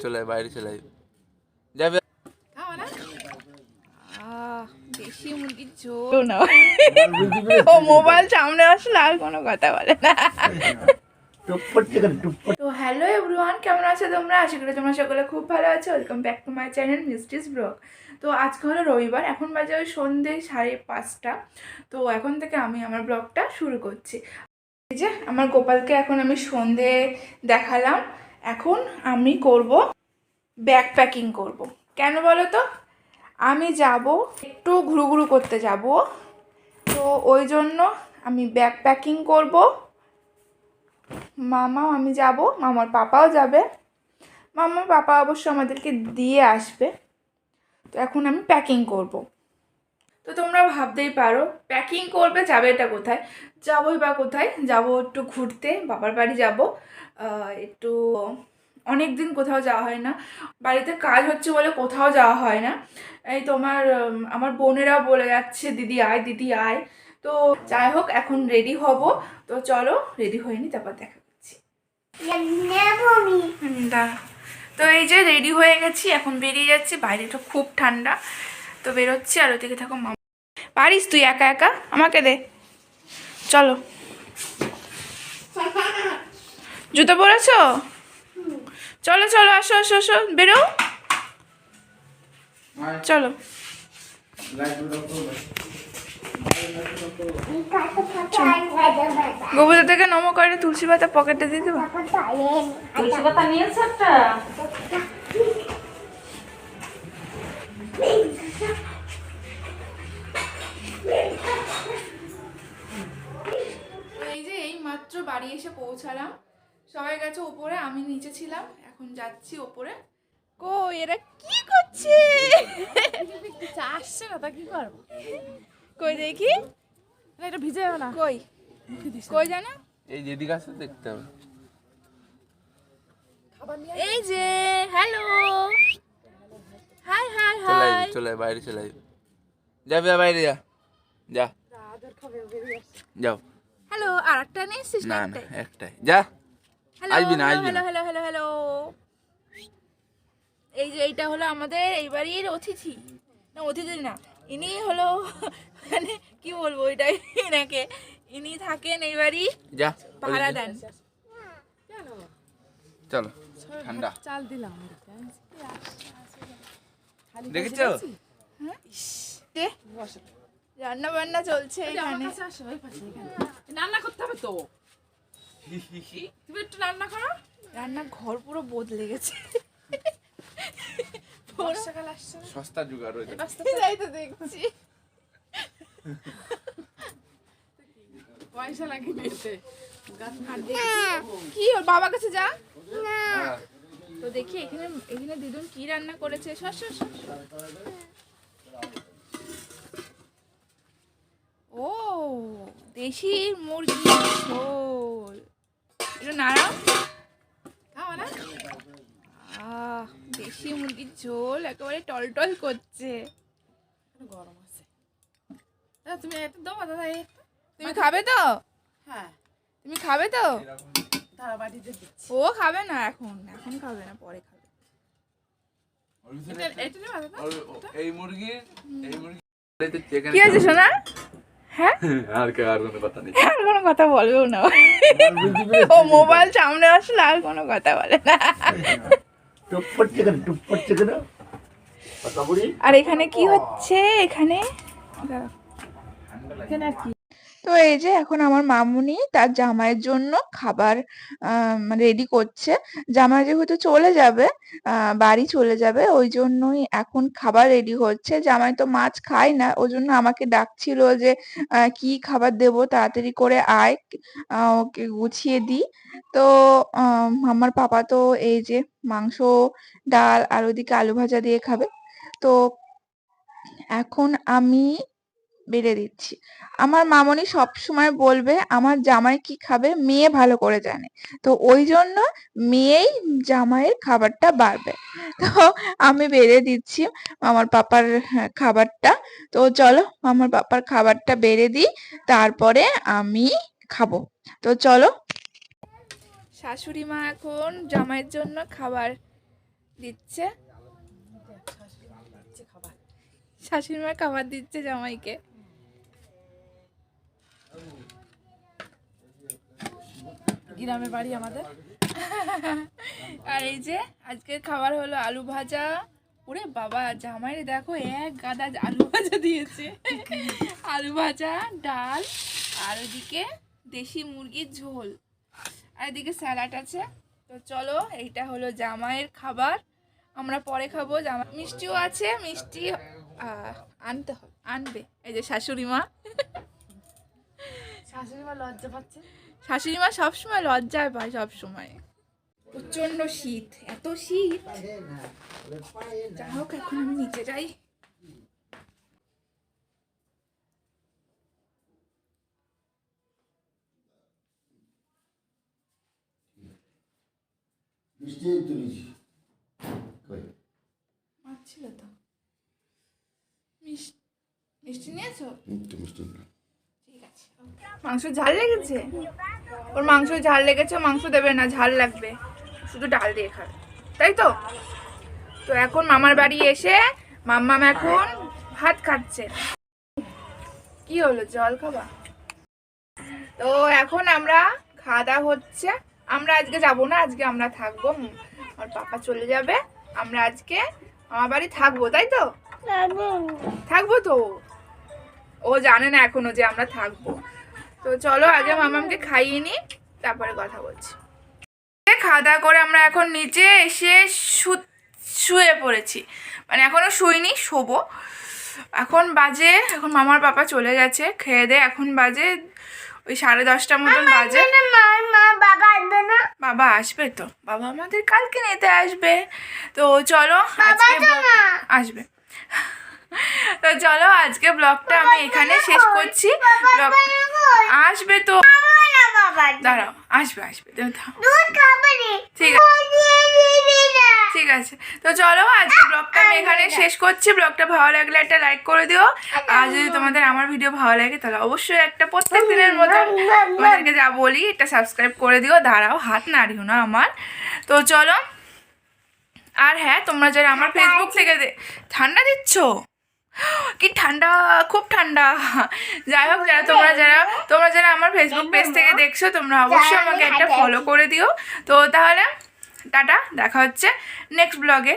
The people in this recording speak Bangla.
চলে আয়, বাইরে চলে আয়। যাবে দেশি মুরগির ঝোল না। ও মোবাইল সামনে আসলে আর কোনো কথা বলে না। তো হ্যালো এভরিওয়ান, কেমন আছো তোমরা? আশা করি তোমরা সকলে খুব ভালো আছো। Welcome back to my channel mistress blog. তো আজকে হলো রবিবার, এখন বাজে ওই সন্ধ্যে 5:30। তো এখন থেকে আমি আমার ব্লগটা শুরু করছি। এই যে আমার গোপালকে এখন আমি সন্ধে দেখালাম। এখন আমি করব ব্যাগ প্যাকিং করব। কেন বলো তো? আমি যাব একটু ঘুরু করতে যাব, তো ওই জন্য আমি ব্যাগ প্যাকিং করব। মামাও আমি যাব, মামার পাপাও যাবে। মামার পাপা অবশ্য আমাদেরকে দিয়ে আসবে। তো এখন আমি প্যাকিং করব। তো তোমরা ভাবতেই পারো প্যাকিং করবে, যাবে এটা কোথায়? যাবোই বা কোথায়? যাব একটু ঘুরতে, বাবার বাড়ি যাব। একটু অনেক দিন কোথাও যাওয়া হয় না, বাড়িতে কাজ হচ্ছে বলে কোথাও যাওয়া হয় না। এই তোমার আমার বোনেরাও বলে যাচ্ছে দিদি আয়, দিদি আয়। তো যাই হোক, এখন রেডি হব। তো চলো, রেডি হয়ে নি, তারপর দেখা করছি। তো এই যে রেডি হয়ে গেছি, এখন বেরিয়ে যাচ্ছি। বাইরেটা খুব ঠান্ডা, তো বেরোচ্ছি। আর ওদিকে থাকো মামা। পারিস তুই একা একা? আমাকে দে, চলো। জুতো পরেছো? চলো চলো, আসো আসো আসো, বেরো, চলো। গোবর থেকে নমো করে তুলসী পাতা পকেটে দিয়ে দেবো। তুলসী পাতা নিয়েছে একটা। এই যে এই মাত্র বাড়ি এসে পৌঁছালাম। সবাই গেছে ওপরে, আমি নিচে ছিলাম। এখন যাচ্ছি ওপরে। কই এরা কি করছে? আসছে না, তা কি করবো? কই দেখি, এটা ভিজে না। কই কই জানো? এই যেদিকে আসতে দেখতে হবে। এই যে হ্যালো, হাই হাই চলে আয়, হাই। চলে আয়, বাইরে চলে আয়। যাবে বাইরে, যা যা, যাও। হ্যালো, আর একটা নিয়েছিস না না? না, একটাই, যা। হ্যালো আসবি না, আসবি হ্যালো না। Hello hello hello. এই যে এইটা হলো আমাদের এই বাড়ির অতিথি। না অতিথি না, ইনি হলো মানে কি বলবো এটাই, এনাকে ইনি থাকেন এই বাড়ি, যা, পাহারা দেন। চলো। ঠান্ডা চাল দিলাম। দেখেছো? যে রান্না বান্না চলছে এখানে। রান্না করতে হবে তো, তুমি একটু রান্না করো। রান্না ঘর পুরো বদলে গেছে। বর্ষাকাল আসছে, সস্তা জোগাড় হয়েছে। তাই তো দেখছি। পয়সা লাগে নিতে। কি ওর বাবার কাছে যা। হ্যাঁ। তো দেখি এখানে এখানে দিদুন কি রান্না করেছে। সর সর সর। ও দেশি মুরগি ঝোল, এটা নাড়াও। খাওয়া না, দেশি মুরগির ঝোল একেবারে টলটল করছে। গরম আছে। তুমি একটু দাও দাদা। তুমি খাবে তো? হ্যাঁ, তুমি খাবে তো? তারা বাড়িতে দিচ্ছি। ও খাবে না এখন, এখন খাবে না, পরে খাবে। এই মুরগি কি আছে সোনা? হ্যাঁ, আর কোনো কথা নেই। আর কোনো কথা বলবেও না। ও মোবাইল সামনে আসলে আর কোনো কথা বলে না। আর এখানে কি হচ্ছে? এখানে এখানে আর কি? তো এই যে এখন আমার মামুনি তার জামাইয়ের জন্য খাবার রেডি করছে। জামাই যেহেতু চলে যাবে, বাড়ি চলে যাবে, ওই জন্যই এখন খাবার রেডি হচ্ছে। জামাই তো মাছ খায় না, ওই জন্য আমাকে ডাকছিল যে কি খাবার দেবো, তাড়াতাড়ি করে আয়, ওকে গুছিয়ে দিই। তো আমার পাপা তো এই যে মাংস, ডাল আর ওইদিকে আলু ভাজা দিয়ে খাবে। তো এখন আমি বেড়ে দিচ্ছি। আমার মামনি সব সময় বলবে আমার জামাই কি খাবে মেয়ে ভালো করে জানে, তো ওই জন্য মেয়েই জামাইয়ের খাবারটা বাড়বে। তো আমি বেড়ে দিচ্ছি আমার পাপার খাবারটা। তো চলো আমার পাপার খাবারটা বেড়ে দিই, তারপরে আমি খাবো। তো চলো। শাশুড়ি মা এখন জামাইয়ের জন্য খাবার দিচ্ছে, শাশুড়ি মা খাবার দিচ্ছে জামাইকে। গ্রামের বাড়ি আমাদের। আর এই যে আজকের খাবার হলো আলু ভাজা। ওরে বাবা, জামাইরে দেখো এক গাদা আলু ভাজা দিয়েছে। আলু ভাজা, ডাল, আর ওদিকে দেশি মুরগির ঝোল, আর এদিকে স্যালাড আছে। তো চলো, এইটা হলো জামাইয়ের খাবার, আমরা পরে খাবো। জামাই মিষ্টিও আছে, মিষ্টি আনতে হবে, আনবে এই যে শাশুড়ি মা। শাশুড়ি মা লজ্জা পাচ্ছে। শাশুড়ি মা সবসময় লজ্জায় পায়, সবসময়। প্রচন্ড শীত, এত শীত। যা হোক, এখন আমি নিচে যাই। ছিল তো মিষ্টি নিয়েছো? ঠিক আছে। মাংস ঝাল লেগেছে? ওর মাংস ঝাল লেগেছে, মাংস দেবে না, ঝাল লাগবে, শুধু ডাল দিয়ে খাবে, তাই তো? তো এখন মামার বাড়ি এসে মাম্মাম এখন ভাত খাচ্ছে। কি হলো, জল খাবা? তো এখন আমরা খাওয়া দাওয়া হচ্ছে। আমরা আজকে যাবো না, আজকে আমরা থাকবো। আমার পাপা চলে যাবে, আমরা আজকে আমার বাড়ি থাকবো, তাই তো? থাকবো তো, ও জানে না এখনো যে আমরা থাকবো। তো চলো আগে মামামকে খাইয়ে নি, তারপরে কথা বলছি। খাওয়া দাওয়া করে আমরা এখন নিচে এসে শুয়ে পড়েছি, মানে এখনো শুইনি, শোবো। এখন মামার পাপা চলে গেছে খেয়ে দে, এখন বাজে ওই 10:30 মতন বাজে। বাবা আসবে তো, বাবা আমাদের কালকে নিতে আসবে। তো চলো আজকে আসবে। তো চলো আজকে ব্লগটা আমি এখানে শেষ করছি। আসবে তো, দাঁড়াও, আসবে ঠিক আছে। তো চলো আজকে ব্লগটা আমি এখানে শেষ করছি। ব্লগটা ভালো লাগলে একটা লাইক করে দিও, আর যদি তোমাদের আমার ভিডিও ভালো লাগে তাহলে অবশ্যই একটা প্রত্যেক দিনের মতো তোমাদেরকে যা বলি একটা সাবস্ক্রাইব করে দিও। দাঁড়াও, হাত নাড়িও না আমার। তো চলো, আর হ্যাঁ, তোমরা যারা আমার ফেসবুক থেকে ঠান্ডা দিচ্ছ, কি ঠান্ডা, খুব ঠান্ডা। যাই হোক, তোমরা যারা আমার ফেসবুক পেজ থেকে দেখছো, তোমরা অবশ্যই আমাকে একটা ফলো করে দিও। তো তাহলে টাটা, দেখা হচ্ছে নেক্সট ব্লগে।